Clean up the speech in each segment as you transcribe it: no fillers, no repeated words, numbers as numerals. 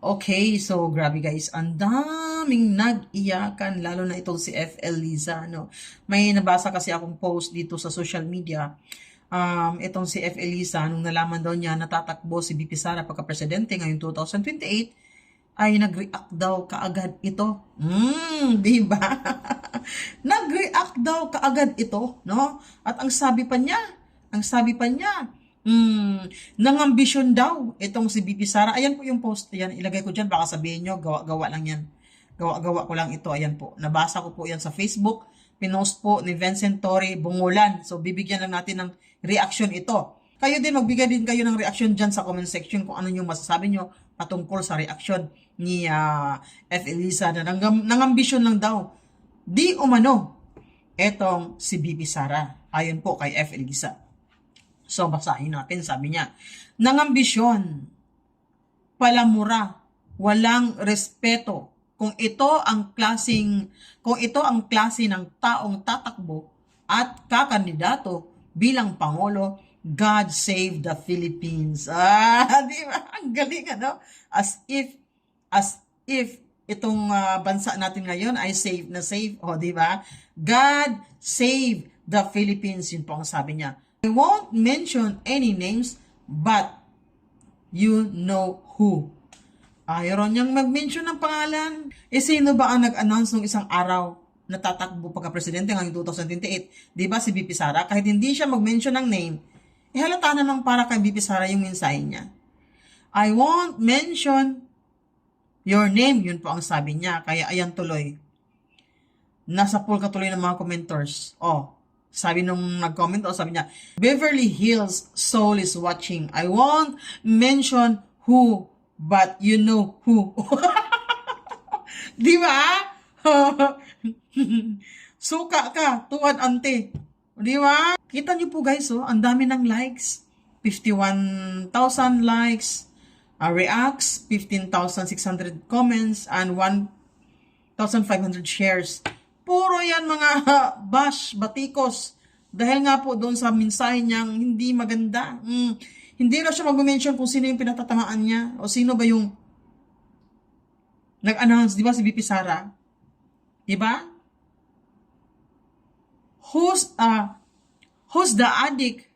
Okay, so grabe guys, ang daming nag-iyakan, lalo na itong si FL Liza, no? May nabasa kasi akong post dito sa social media. Itong si FL Liza, nung nalaman daw niya natatakbo si BP Sara pagka-presidente ngayong 2028, ay nag-react daw kaagad ito. Di ba? Nag-react daw kaagad ito, no? At ang sabi pa niya, nangambisyon daw itong si BP Sara. Ayan po yung post, ayan, ilagay ko dyan, baka sabihin nyo, gawa-gawa lang yan. Gawa-gawa ko lang ito, ayan po. Nabasa ko po yan sa Facebook, pinost po ni Vincent Torre Bungulan. So, bibigyan lang natin ng reaction ito. Kayo din, magbigay din kayo ng reaction dyan sa comment section kung ano yung masasabi nyo patungkol sa reaction ni F. Elisa na nangambisyon lang daw. Di umano, etong si BP Sara. Ayon po kay F. Elisa. So, basahin natin, sabi niya, nangambisyon, palamura, walang respeto. Kung ito ang klase ng taong tatakbo at kakandidato bilang Pangulo, God save the Philippines. Di ba? Ang galing, ano? As if itong bansa natin ngayon ay safe na safe. O, di ba? God save the Philippines. Yun po ang sabi niya. I won't mention any names, but you know who. Ayaw niyang mag-mention ng pangalan. Sino ba ang nag-announce ng isang araw na tatakbo pagka-presidente ngayong 2028? Di ba si BP Sara? Kahit hindi siya mag-mention ng name, halata namang para kay BP Sara yung mensahe niya. I won't mention your name, yun po ang sabi niya. Kaya ayan tuloy. Nasa pool katuloy ng mga commenters. Sabi nung nag-comment, sabi niya, Beverly Hills Soul is watching. I won't mention who, but you know who. Di ba? Suka ka, tuwan ante. Di ba? Kita niyo po guys, ang dami ng likes. 51,000 likes, reacts, 15,600 comments, and 1,500 shares. Puro yan mga bash, batikos. Dahil nga po doon sa mensahe niyang hindi maganda. Hindi na siya mag-mention kung sino yung pinatatamaan niya o sino ba yung nag-announce, di ba si BP Sara? Di ba? Who's the addict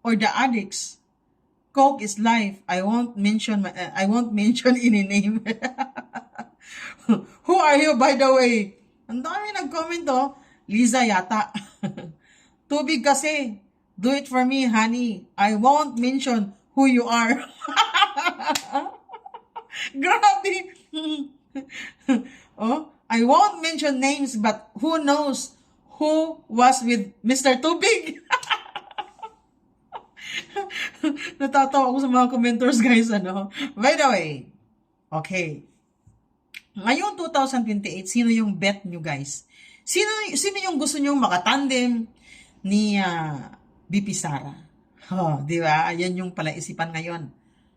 or the addicts? Coke is life. I won't mention any name. Who are you, by the way? Ang dami nag-comment, Liza yata. Tubig kasi. Do it for me, honey. I won't mention who you are. Grabe. I won't mention names, but who knows who was with Mr. Tubig? Natatawa ako sa mga commenters, guys, By the way, okay. Ngayong 2028, sino yung bet nyo, guys? Sino yung gusto nyo makatandem ni BP Sara? Di ba? Ayan yung palaisipan ngayon.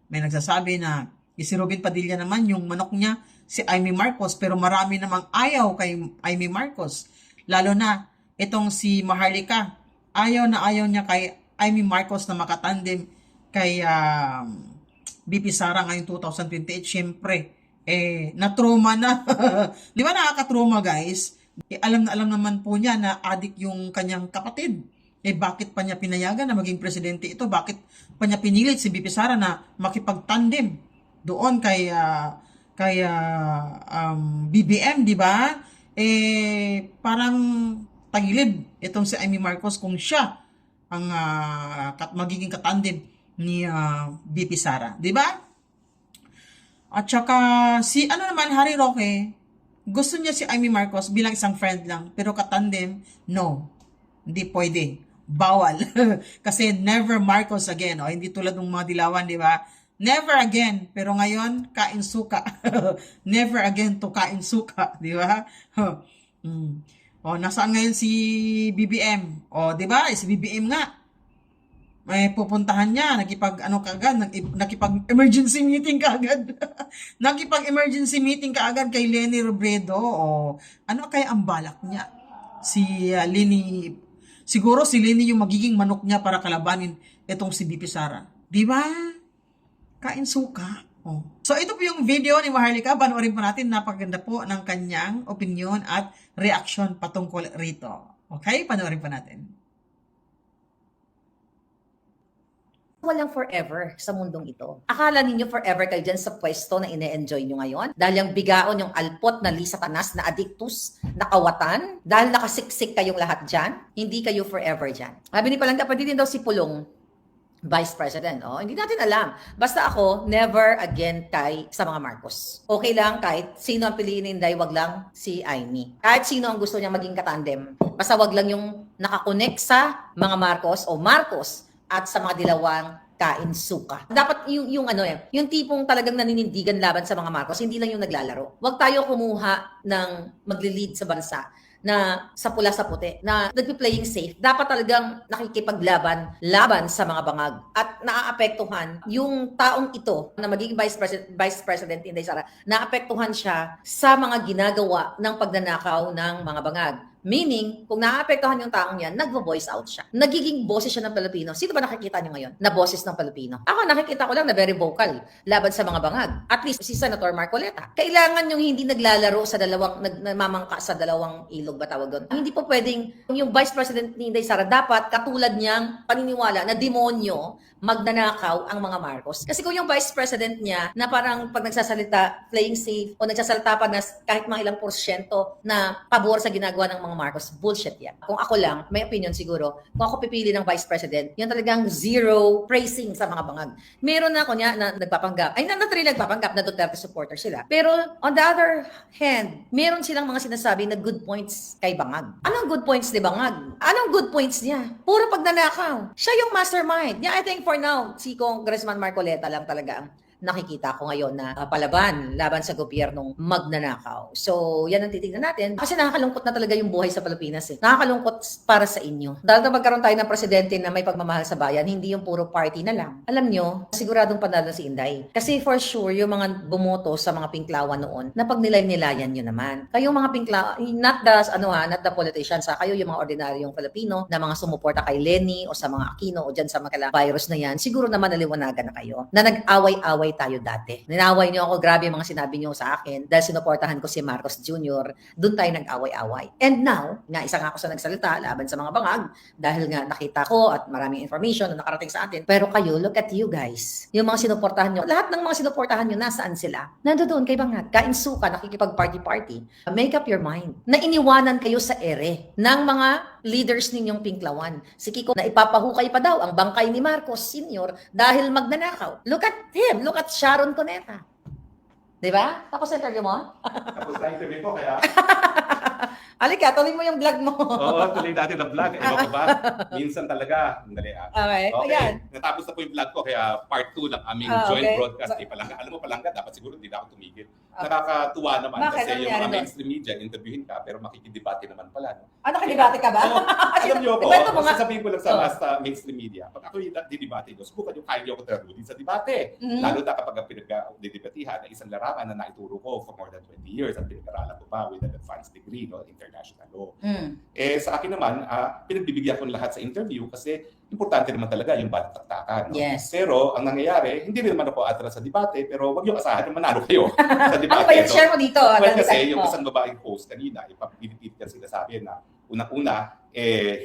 May nagsasabi na si Robin Padilla naman, yung manok niya, si Amy Marcos, pero marami namang ayaw kay Amy Marcos. Lalo na, itong si Maharlika, ayaw niya kay Amy Marcos na makatandem kay BP Sara ngayong 2028. Siyempre, na-trauma na. Di ba nakaka-trauma, guys? Alam naman po niya na addict yung kanyang kapatid. Bakit pa niya pinayagan na maging presidente ito? Bakit pa niya pinilit si BP Sara na makipag-tandem doon kay BBM, di ba? Parang tagilid itong si Amy Marcos kung siya ang magiging katandem ni BP Sara, di ba? At saka, Harry Roque, gusto niya si Amy Marcos bilang isang friend lang, pero katandem, no. Hindi pwede. Bawal. Kasi never Marcos again. Hindi tulad ng mga dilawan, di ba? Never again. Pero ngayon, kain suka. Never again to kain suka, di ba? Nasaan ngayon si BBM? Di ba? Si BBM nga. May pupuntahan niya, nakipag-emergency meeting kaagad. Nakipag-emergency meeting kaagad kay Leni Robredo. Ano kaya ang balak niya? Siguro si Leni yung magiging manok niya para kalabanin itong si BP Sara. Di ba? Kain suka. Oh. So ito po yung video ni Maharlika. Panoorin po natin. Napaganda po ng kanyang opinion at reaction patungkol rito. Okay? Panoorin po natin. Walang forever sa mundong ito. Akala ninyo forever kayo dyan sa pwesto na ine-enjoy nyo ngayon? Dahil yung bigaon, yung alpot na lisatanas, na addictus, na kawatan, dahil nakasiksik kayong lahat dyan, hindi kayo forever dyan. Sabi ni Palangga, pwede din daw si Pulong, Vice President. Oh, hindi natin alam. Basta ako, never again kay sa mga Marcos. Okay lang kahit sino ang piliin ni Inday, wag lang si Amy. Kahit sino ang gusto niya maging katandem. Basta wag lang yung nakakonek sa mga Marcos o Marcos at sa mga dilawang kain suka. Dapat yung tipong talagang naninindigan laban sa mga Marcos, hindi lang yung naglalaro. Wag tayo kumuha ng maglilid sa bansa na sa pula sa puti, na nagpi-playing safe. Dapat talagang laban sa mga bangag. At naaapektuhan yung taong ito na magiging Vice President Inday Sara, naapektuhan siya sa mga ginagawa ng pagnanakaw ng mga bangag. Meaning, kung naaapektuhan yung taong yan, nagvo-voice out siya. Nagiging boses siya ng Pilipino. Sino ba nakikita niyo ngayon na boses ng Pilipino? Ako, nakikita ko lang na very vocal laban sa mga bangag. At least, si Senator Marcoleta. Kailangan yung hindi naglalaro sa nagmamangka sa dalawang ilog ba tawag doon? Hindi po pwedeng, yung Vice President ni Inday Sara, dapat katulad niyang paniniwala na demonyo, magnanakaw ang mga Marcos. Kasi kung yung Vice President niya, na parang pag nagsasalita, playing safe, o nagsasalita pa na kahit mga ilang porsyento na pabor sa ginagawa ng mga Marcos, bullshit yan. Kung ako lang, may opinion siguro, kung ako pipili ng Vice President, yun talagang zero praising sa mga bangag. Meron na ako niya na nagpapanggap, ay not really nagpapanggap na Duterte supporter sila. Pero on the other hand, meron silang mga sinasabi na good points kay bangag. Anong good points ni bangag? Anong good points niya? Puro pagnanakaw. Siya yung mastermind. Yeah, I think for now, si Congressman Marcoleta lang talaga ang nakikita ko ngayon na laban sa gobyernong magnanakaw. So, yan ang titignan natin. Kasi nakakalungkot na talaga yung buhay sa Pilipinas eh. Nakakalungkot para sa inyo. Dahil na magkaroon tayo ng presidente na may pagmamahal sa bayan, hindi yung puro party na lang. Alam nyo, siguradong panalo si Inday. Kasi for sure, yung mga bumoto sa mga pinklawan noon, na pag nilay-nilayan nyo naman. Kayong mga pinklawan, not the politicians, kayo yung mga ordinaryong Filipino na mga sumuporta kay Lenny o sa mga Aquino o dyan sa mga virus na yan, siguro naman naliwanagan na kayo na nag-away-away tayo dati. Ninaway niyo ako, grabe yung mga sinabi niyo sa akin dahil sinuportahan ko si Marcos Jr. Doon tayo nag-away-away. And now, isa nga ako sa nagsalita laban sa mga bangag dahil nga nakita ko at maraming information na nakarating sa atin. Pero kayo, look at you guys. Yung mga sinuportahan niyo, lahat ng mga sinuportahan niyo, nasaan sila? Nandoon kay bangag, kain suka, nakikipag-party-party. Make up your mind. Na iniwanan kayo sa ere ng mga leaders ninyong pinklawan. Si Kiko, na ipapahukay pa daw ang bangkay ni Marcos Sr. dahil magnanakaw. Look at him. Look at Sharon Cuneta. Diba? Tapos sa interview mo? Tapos na interview ko, kaya Alika, tuloy mo yung vlog mo. oo, tuloy natin ang vlog. Ewan ko ba? Minsan talaga. Dali, Okay, ayan. Natapos na po yung vlog ko, kaya part 2 ng aming joint okay. broadcast. Palangga. Alam mo, Palangga, dapat siguro hindi na ako tumigil. Nakakatuwa naman Bakit? kasi Ano yung nangyari mga doon? mainstream media, interviewin ka, pero makikidebate naman pala. No? Nakadebate ka ba? Oo, alam niyo po, Kwento mo nga. sasabihin ko lang sa Oo. basta mainstream media, pag ako yung didebate ko, subukan yung kaya niyo ako tarudin sa debate. Mhm. Lalo na kapag ang pinag-didebatihan na isang larawan na naituro ko for more than 20 years at pinag-aralan ko pa with an advanced degree, no, international law. Eh sa akin naman, pinagbibigyan ko lahat sa interview kasi importante naman talaga yung balitaktakan. No? Yes. Pero ang nangyayari, hindi rin naman ako atras sa debate, pero wag yung asahan na manalo kayo sa debate. Ano ba yung share mo dito? Well, kasi yung isang babaeng host kanina, ipapilitit kasi sinasabi na unang-una,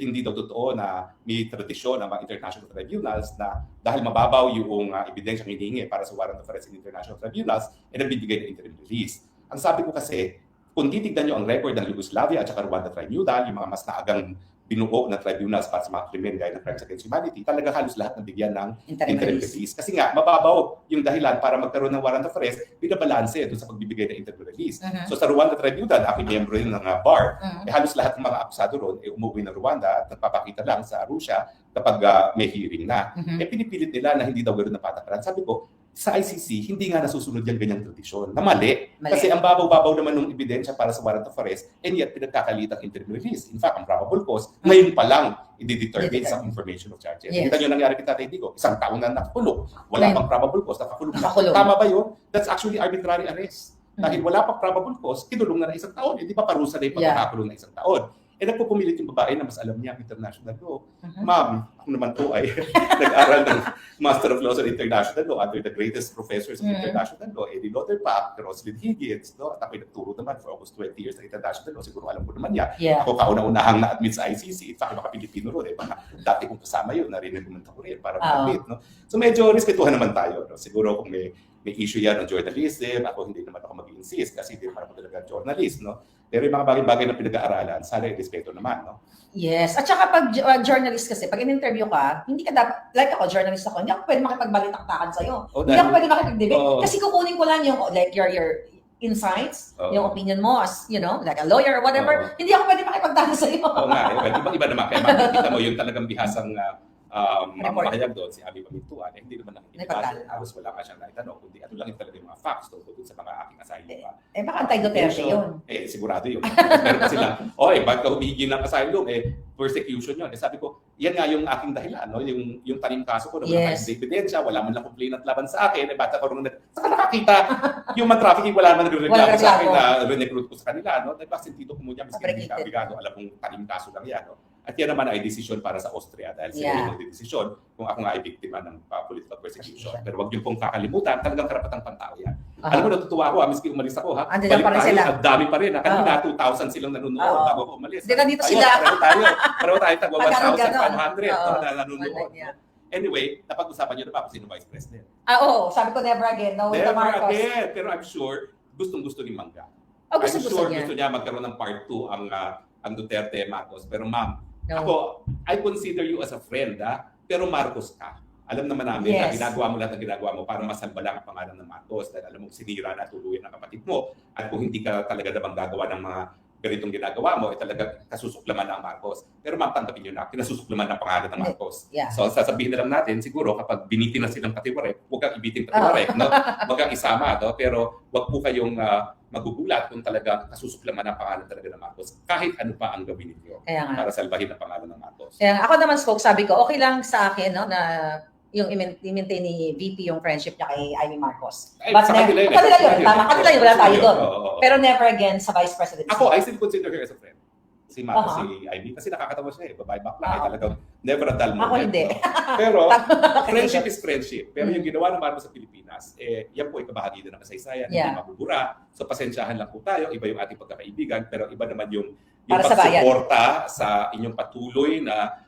hindi daw totoo na may tradisyon ng mga international tribunals na dahil mababaw yung ebidensyang hinihingi para sa warrant of arrest in international tribunals, nagbibigay ng interim release. Ang sabi ko kasi, kung titignan nyo ang record ng Yugoslavia at saka Rwanda Tribunal, yung mga mas naagang binuo na tribunals para sa mga krimen gaya ng crimes against humanity, talaga halos lahat nabigyan ng interim release. Kasi nga, mababaw yung dahilan para magkaroon ng warrant of arrest, binabalanse doon sa pagbibigay ng interim release. So sa Rwanda Tribunal, aking miyembro rin ng bar, halos lahat ng mga akusado roon umuwi ng Rwanda at nagpapakita lang sa Russia kapag may hearing na. Pinipilit nila na hindi daw ganoon na patakaran. Sabi ko, sa ICC, hindi nga nasusunod yung ganyang tradisyon. Na mali. Kasi ang babaw-babaw naman ng ebidensya para sa warrant of arrest, and yet pinagkakalit ang interim release. In fact, ang probable cause, ngayon pa lang, i-determine sa information of charges. Yes. Kita nyo nangyari kay Tatay Digo, isang taon na nakakulong. Wala pang probable cause, nakakulong. Nakakulong. Tama ba yun? That's actually arbitrary arrest. Dahil wala pang probable cause, kinulong na isang taon. Hindi pa parusa na yung pagkakakulong na isang taon. nagpupumilit yung babae na mas alam niya ang international law. Mhm. Ma'am, ako naman po ay nag-aral ng Master of Laws on International Law under the greatest professors of Mhm. international law, Eddie Lauterbach, Roslyn Higgins, no? At ako'y nagturo naman for almost 20 years ng international law. Siguro alam ko naman niya. Yeah. Ako kauna-unahang na-admit sa ICC. In fact, mga Pilipino ron, mga dati kong kasama yun, narinig ko rin para ma-admit. No? So medyo respetuhan naman tayo. No? Siguro kung may issue yan ng journalism, ako hindi naman ako mag-insist kasi hindi naman ako talaga journalist. No? Pero yung mga bagay-bagay na pinag-aaralan, sana respeto naman. No? Yes. At saka pag journalist kasi, pag in-interview ka, hindi ka dapat, like ako, journalist ako, hindi ako pwede makipagbalitaktakan sa'yo. O, Hindi ako pwede makipag-debate. Oo. Kasi kukunin ko lang yung, like, your insights, Oo. yung opinion mo as, like a lawyer or whatever. Oo. Hindi ako pwede makipagtalo sa'yo. Oo nga, iba-iba naman. Kaya makikita mo yung talagang bihasang Report. mamahayag doon, si Abby Pamintuan, hindi naman nakikita. Napagtalo. Halos wala ka siyang naitanong, kundi ano lang yung talaga yung mga facts tungkol dun sa mga aking asylum. Baka anti-Duterte yun. Sigurado yun. Meron pa sila, bakit ka humihingi ng asylum? Persecution yun. Sabi ko, yan nga yung aking dahilan, no? Yung tanim kaso ko, na wala Yes. tayong ebidensya, wala man lang complainant laban sa akin, bata ko rin saka nakakita, human trafficking, wala man nagre-reklamo sa akin na re-recruit ko sa kanila, no? Diba, sentido ko mo niya, miskin hindi ka abigado, alam kong tanim kaso lang yan, no? At yan naman ay desisyon para sa Austria dahil sila yung magdedesisyon kung ako nga ay biktima ng political persecution. Pero wag niyo pong kakalimutan, talagang karapatang pantao yan. Alam mo, natutuwa ako, miski umalis ako, ha? Andiyan pa rin tayo, sila. ang dami pa rin. Kanina, 2,000 silang nanonood bago ako umalis. Hindi, nandito Ayun, sila. Pareho tayo, tagwa Magkaroon 1,500 ganon. na nanonood. Yeah. Anyway, napag-usapan niyo na ba kung sino Vice President? Oo, sabi ko never again. No, with the Never Marcos. again. Pero I'm sure, gustong-gusto ni Mangga. Oh, I'm gusto sure niya. gusto niya magkaroon ng part 2 ang Duterte Marcos. Pero ma'am, No. ako, I consider you as a friend, pero Marcos ka. Alam naman namin na Yes. ginagawa mo lahat ng ginagawa mo para masalba lang ang pangalan ng Marcos dahil alam mo sinira na tuluyan ng kapatid mo. At kung hindi ka talaga namang gagawa ng mga ganitong ginagawa mo, talaga kasusuklaman ng Marcos. Pero ma'am, tanggapin nyo na, kinasusuklaman ng pangalan ng Marcos. Yeah. So sasabihin na lang natin, siguro kapag binitin na silang patiwarek, huwag kang ibitin patiwarek, no? Huwag kang isama, no? Pero huwag po kayong magugulat kung talaga kasusuklaman ng pangalan talaga ng Marcos. Kahit ano pa ang gawin ninyo Kaya nga. para salbahin ang pangalan ng Marcos. Kaya ako naman, Spoke, sabi ko, okay lang sa akin, no, na yung i-maintain ni VP yung friendship niya kay Amy Marcos. Ay, But sa kanila yun. kanila yun, tama. Kanila yun, wala tayo doon. Oo. Pero never again sa Vice Presidency. Ako, I still consider her as a friend. Si Marcos, Aha. si Ivy. Kasi nakakatawa siya babae bakla. Talagang never a dull moment. Ako hindi. No? Pero, friendship is friendship. Pero yung ginawa ng Marcos sa Pilipinas, yan po ay kabahagi din ng kasaysayan. Yeah. Hindi mabubura. So, pasensyahan lang po tayo. Iba yung ating pagkakaibigan. Pero iba naman yung Para sa bayan. pagsuporta sa inyong patuloy na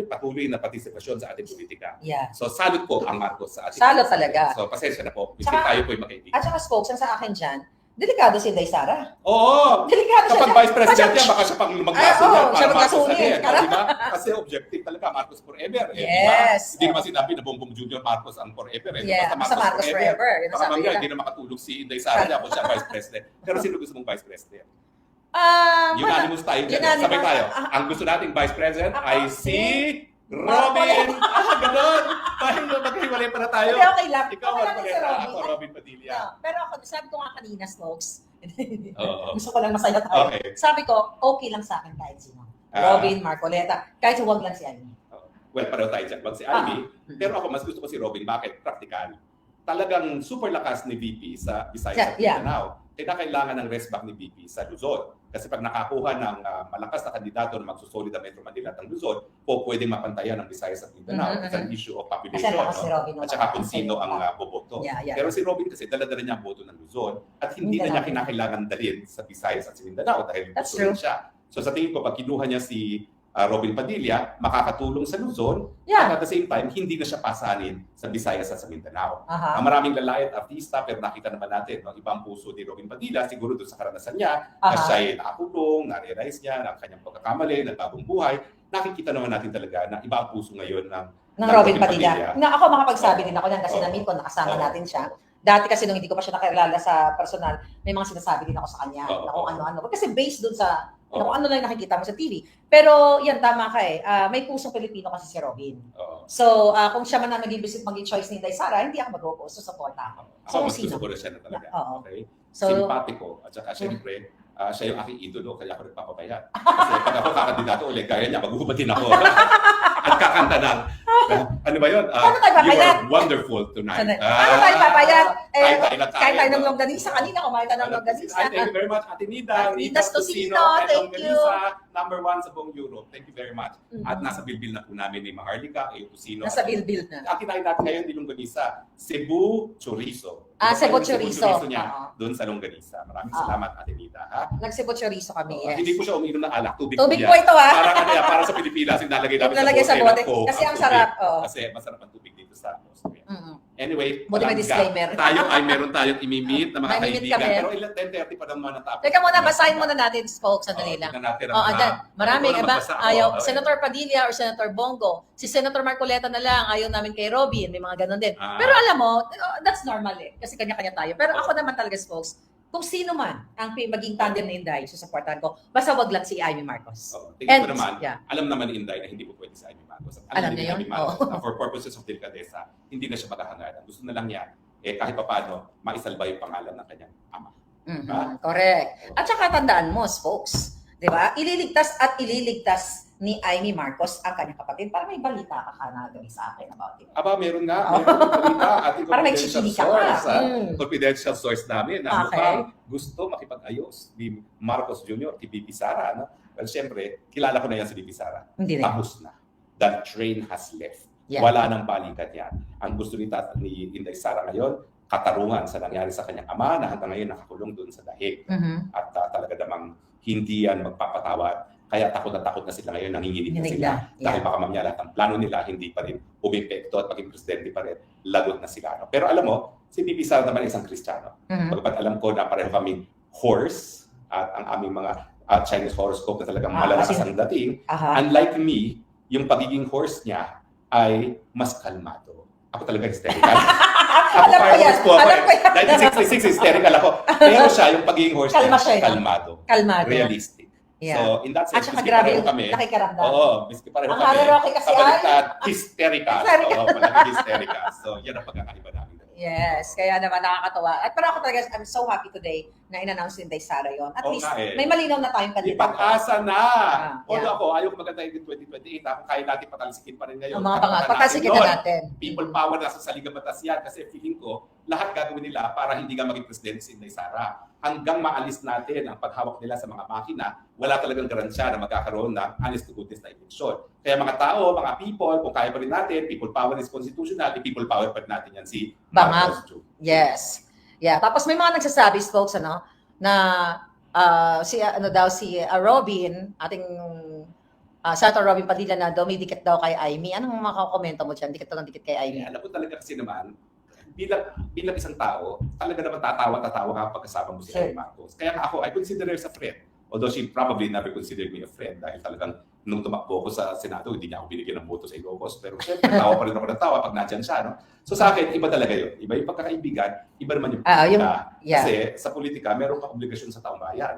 patuloy na partisipasyon sa ating politika. Yeah. So, salute po ang Marcos sa ating Salute politika. talaga. So, pasensya na po. Kasi Tsaka- tayo po ay magkaibigan. At saka, Spokes, ang sa akin dyan, delikado si Inday Sara. Oo! Delikado siya. Kapag vice president yan, baka siya pang maglaso oo, niya siya para Marcos maglasonin. again. Diba? Kasi objective talaga, Marcos forever. Diba? Yes. Hindi naman sinabi na Bongbong Jr. Marcos ang forever. Yeah, basta Marcos forever. Yun ang Baka sabi mamaya, nila. hindi na makatulog si Inday Sara niya kung siya vice president. Pero sino gusto mong vice president? Unanimous tayo dyan. Unanimous. Sabay tayo. Ang gusto nating vice president Ako ay si Robin! Ganon! Dahil maghiwalay pa na tayo. Hindi, okay lang. Ikaw, Okay lang si Marcoleta. Robin. Ako, Robin Padilla. No, pero ako, sabi ko nga kanina, Stokes, Oo. gusto ko lang masaya tayo. Okay. Sabi ko, okay lang sa akin kahit sino. Robin, Marcoleta, kahit huwag lang si Amy. Well, pareho tayo dyan. Wag si Ivy. Pero ako, mas gusto ko si Robin. Bakit? Practical. Talagang super lakas ni VP sa Visayas at Yeah. Mindanao. Kaya kailangan ng rest back ni VP sa Luzon. Kasi pag nakakuha ng malakas na kandidato na magsusolid ang Metro Manila at ang Luzon, po pwedeng mapantayan ng Visayas at Mindanao. Mhm, It's an issue of Kasi population. lakas si Robin. At saka kung sino ang boboto. Yeah. Pero si Robin kasi dala-dala niya ang boto ng Luzon at hindi na niya kinakailangan dalhin sa Visayas at sa Mindanao dahil That's gusto rin true. siya. So sa tingin ko, pag kinuha niya si Robin Padilla, makakatulong sa Luzon Yeah. at at the same time, hindi na siya pasanin sa Visayas at sa Mindanao. Aha. Ang maraming lalaki at artista, pero nakita naman natin, no, ibang puso ni Robin Padilla, siguro doon sa karanasan niya, na Aha. siya ay nakakulong, na-realize niya, na kanyang pagkakamali, nagbagong buhay. Nakikita naman natin talaga na iba ang puso ngayon ng Robin Padilla. Na ako makapagsabi din ako yan kasi Oo. na-meet ko, nakasama Oo. natin siya. Dati kasi nung hindi ko pa siya nakilala sa personal, may mga sinasabi din ako sa kanya Oo. na kung ano-ano. Kasi based dun sa Oo. kung ano lang nakikita mo sa TV. Pero yan, tama ka eh. May pusong Pilipino kasi si Robin. Oo. So, kung siya man na maging choice ni Inday Sara, hindi ako mag-oppose. So, support ako. Ako, mas sino? gusto ko rin siya na talaga. Oo. Okay? So, Simpatiko. At saka, syempre, siya yung aking idolo, kaya ako nagpapapayat. Kasi pag ako kakandidato ulit, gaya niya, maghuhubad din ako. At kakanta ng, ano ba yun? Paano tayo You papayat? are wonderful tonight. Ano tayo papayat? Kain tayo ng longganisa. Kanina kumain tayo ng longganisa. Thank you very much, Ate Nida. Nita's Tocino, and thank you. longganisa, #1 sa buong Europe. Thank you very much. Mhm. At nasa bilbil na po namin ni Maharlika, yung Tocino. Nasa bilbil na. Ang kinain natin ngayon, di longganisa, Cebu chorizo. Cebu Yung chorizo. niya Oo. doon sa longganisa. Maraming Oo. salamat, Ate Nida. Ha? Nagsibo chorizo kami, yes. Hindi po siya uminom ng alak, tubig, Tubig po po yan. ito, ha? Para sa Pilipinas, nilalagay namin Ilalagay sa bote. ng Coke Kasi ang tubig. sarap. Oo. Kasi masarap ang tubig dito sa Austria. Mhm. Anyway, Buti may palangga. disclaimer. Tayo ay meron tayong imimit na mga May meet kaibigan. kami. Pero ilan 10:30 pa naman ang tapos. Teka muna, basahin muna natin, folks. Sandali lang. Tingnan natin ang Oo, mga- andyan. Marami, Ikaw na iba, magbasa. ayaw, Oo, Senator Padilla or Senator Bongo. Si Senator Marcoleta na lang, ayaw namin kay Robin, may mga ganun din. Ah. Pero alam mo, that's normal eh, kasi kanya-kanya tayo. Pero ako naman talaga, folks, kung sino man ang maging tandem na Inday, susuportahan ko, basta wag lang si Amy Marcos. Oo, tingnan ko And- naman, yeah. alam naman ni Inday na hindi po pwede sa Amy Marcos. Alam din niya ni yun? Amy Marcos Oo. na for purposes of delicadeza, hindi na siya maghahangalan. Gusto na lang niya, kahit papaano, maisalba yung pangalan ng kanyang ama. Mhm, correct. At saka tandaan mo, folks, di ba? Ililigtas ni Amy Marcos ang kanyang kapatid. Para may balita ka kanagay sa akin about it. Aba, meron nga. Meron balita. Ating Para may confidential chichili ka source. pa. Confidential source namin na Okay. mukhang gusto makipag-ayos ni Marcos Jr. kay Bibi Sara. No? Well, siyempre, kilala ko na yan si Bibi Sara. Hindi rin. Tapos na. The train has left. Yeah. Wala nang balikan yan. Ang gusto ni Inday Sara ngayon, katarungan sa nangyari sa kanyang ama na hanggang ngayon nakakulong doon sa dahig. Mhm. At talaga namang hindi yan magpapatawad. Kaya takot na sila ngayon, nanginginig na Nanginig sila. na, yeah. Dahil baka mamaya lahat ng plano nila hindi pa rin umepekto at maging presidente pa rin, lagot na sila. No? Pero alam mo, si Bibi Sara naman ay isang Kristiyano. Mhm. Pagkat alam ko na pareho kaming horse at ang aming mga Chinese horoscope na talagang Ah, malalakas kasi- ang dating. Aha. Unlike me, yung pagiging horse niya ay mas kalmado. Ako talaga hysterical. Alam ko yan. po ako. Alam ko yan. 1966, hysterical ako. Pero siya, yung pagiging horse Kalma niya, siya, no? kalmado. Kalmado. Realistic. Yeah. So, in that At sense, saka miski grabe pareho yung kami. nakikaramdam. Oo, miski pareho Ang kami. Haruroki kasi Kabaliktad, hysterical. Hysterical. Oo, malaki hysterical. So, yan ang pagkakaiba namin. Yes, kaya naman nakakatawa. At pero ako talaga, I'm so happy today na in-announce ni Inday Sara yon. At Oo least, nga eh. may malinaw na tayong kandidato. Ipag-asa na! Although Yeah. ako, ayaw ko maganda yung 2028. Kung kaya natin patalsikin pa rin ngayon. Ang mga Tapos pangat. natin Pagkasikin yun. na natin. People power nasa sa Liga Batas yan kasi feeling ko lahat gagawin nila para hindi ka maging presidente si Inday Sara. Hanggang maalis natin ang paghawak nila sa mga makina, wala talagang garansya na magkakaroon ng honest to goodness na eleksyon. Kaya mga tao, mga people, kung kaya pa rin natin, people power is constitutional, people power pa rin natin yan si Bangag. Marcos Jr. Yes. Yeah, tapos may mga nagsasabi folks na si Robin, ating Senator Robin Padilla na daw may dikit daw kay Amy. Anong makakomento mo diyan? Dikit kay Amy. Alam mo talaga kasi naman, bilang isang tao, talaga naman tatawa ka pagkasama mo si Sure. Amy Marcos. Kaya nga ako, I consider her as a friend. Although she probably never considered me a friend dahil talagang nung tumakbo ko sa Senado, hindi niya ako binigyan ng boto sa Ilocos. Pero syempre, tawa pa rin ako ng tawa pag nandyan siya. No? So sa akin, iba talaga yun. Iba yung pagkakaibigan, iba naman yung Ah, politika. yeah. Kasi sa politika, meron kang obligasyon sa taong bayan.